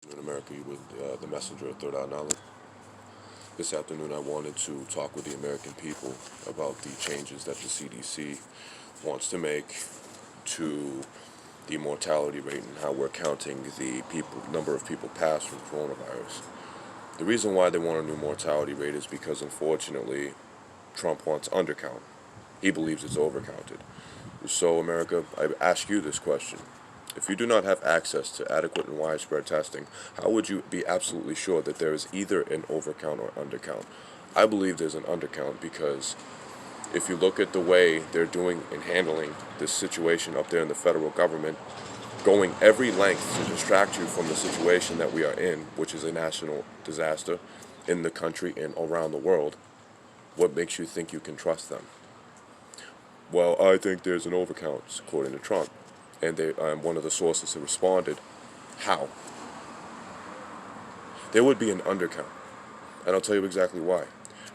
In America, you with the messenger of Third Eye Knowledge. This afternoon, I wanted to talk with the American people about the changes that the CDC wants to make to the mortality rate and how we're counting the number of people passed from coronavirus. The reason why they want a new mortality rate is because, unfortunately, Trump wants undercount. He believes it's overcounted. So, America, I ask you this question. If you do not have access to adequate and widespread testing, how would you be absolutely sure that there is either an overcount or undercount? I believe there's an undercount because if you look at the way they're doing and handling this situation up there in the federal government, going every length to distract you from the situation that we are in, which is a national disaster in the country and around the world, what makes you think you can trust them? Well, I think there's an overcount, according to Trump. And one of the sources who responded, how? There would be an undercount. And I'll tell you exactly why.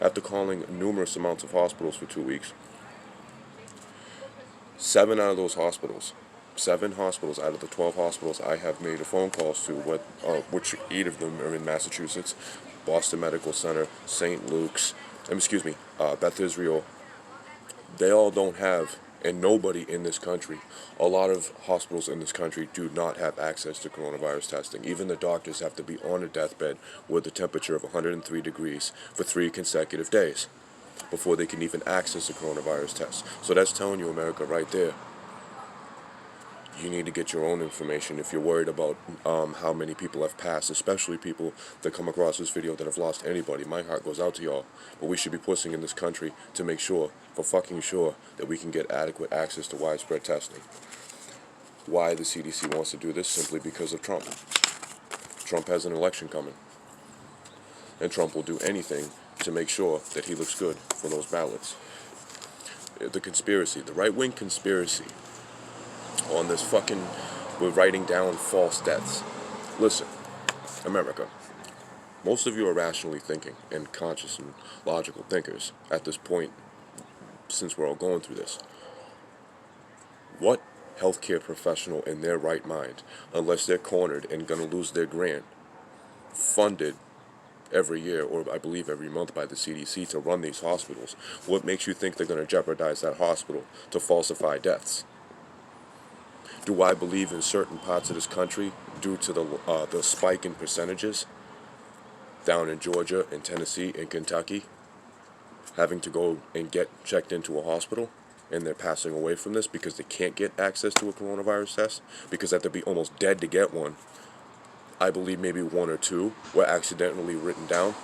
After calling numerous amounts of hospitals for 2 weeks, 7 hospitals out of the 12 hospitals I have made a phone calls to, which 8 of them are in Massachusetts, Boston Medical Center, St. Luke's, Beth Israel, they all don't have, and nobody in this country, a lot of hospitals in this country do not have access to coronavirus testing. Even the doctors have to be on a deathbed with a temperature of 103 degrees for 3 consecutive days before they can even access a coronavirus test. So that's telling you, America, right there. You need to get your own information if you're worried about how many people have passed, especially people that come across this video that have lost anybody. My heart goes out to y'all. But we should be pushing in this country to make sure, for fucking sure, that we can get adequate access to widespread testing. Why the CDC wants to do this? Simply because of Trump. Trump has an election coming. And Trump will do anything to make sure that he looks good for those ballots. The conspiracy, the right-wing conspiracy on this fucking, we're writing down false deaths. Listen, America, most of you are rationally thinking and conscious and logical thinkers at this point, since we're all going through this. What healthcare professional in their right mind, unless they're cornered and going to lose their grant, funded every year, or I believe every month by the CDC to run these hospitals, what makes you think they're going to jeopardize that hospital to falsify deaths? Do I believe in certain parts of this country, due to the spike in percentages down in Georgia and Tennessee and Kentucky, having to go and get checked into a hospital, and they're passing away from this because they can't get access to a coronavirus test, because they have to be almost dead to get one? I believe maybe 1 or 2 were accidentally written down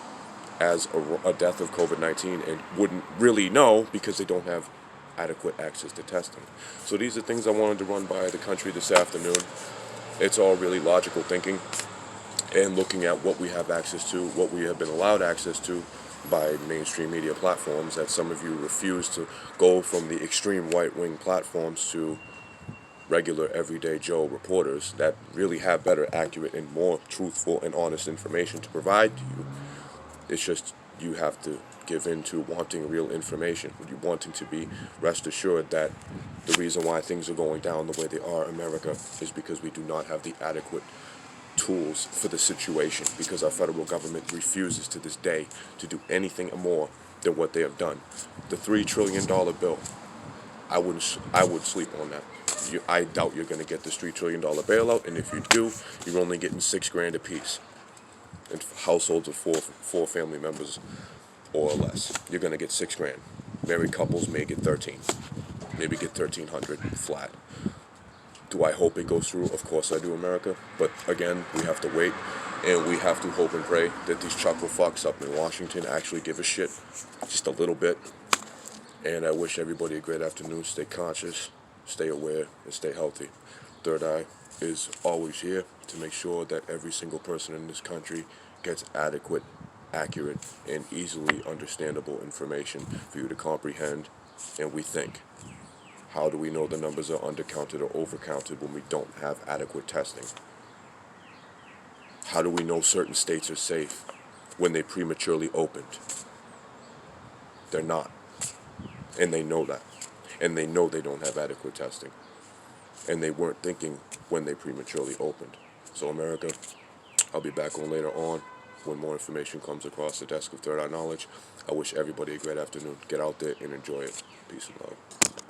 as a death of COVID-19 and wouldn't really know because they don't have adequate access to testing. So these are things I wanted to run by the country this afternoon. It's all really logical thinking and looking at what we have access to, what we have been allowed access to by mainstream media platforms, that some of you refuse to go from the extreme right-wing platforms to regular everyday Joe reporters that really have better, accurate, and more truthful and honest information to provide to you. It's just you have to give in to wanting real information, you wanting to be rest assured that the reason why things are going down the way they are in America is because we do not have the adequate tools for the situation, because our federal government refuses to this day to do anything more than what they have done. The $3 trillion bill, I would sleep on that. I doubt you're going to get this $3 trillion bailout, and if you do, you're only getting $6,000 a piece. In households of four family members or less, you're going to get $6,000. Married couples may get 13, maybe get 1,300 flat. Do I hope it goes through? Of course I do, America. But again, we have to wait, and we have to hope and pray that these chuckle fucks up in Washington actually give a shit, just a little bit. And I wish everybody a great afternoon. Stay conscious, stay aware, and stay healthy. Third Eye is always here to make sure that every single person in this country gets adequate, accurate, and easily understandable information for you to comprehend. And we think, how do we know the numbers are undercounted or overcounted when we don't have adequate testing? How do we know certain states are safe when they prematurely opened? They're not. And they know that. And they know they don't have adequate testing. And they weren't thinking when they prematurely opened. So America, I'll be back on later on when more information comes across the desk of Third Eye Knowledge. I wish everybody a great afternoon. Get out there and enjoy it. Peace and love.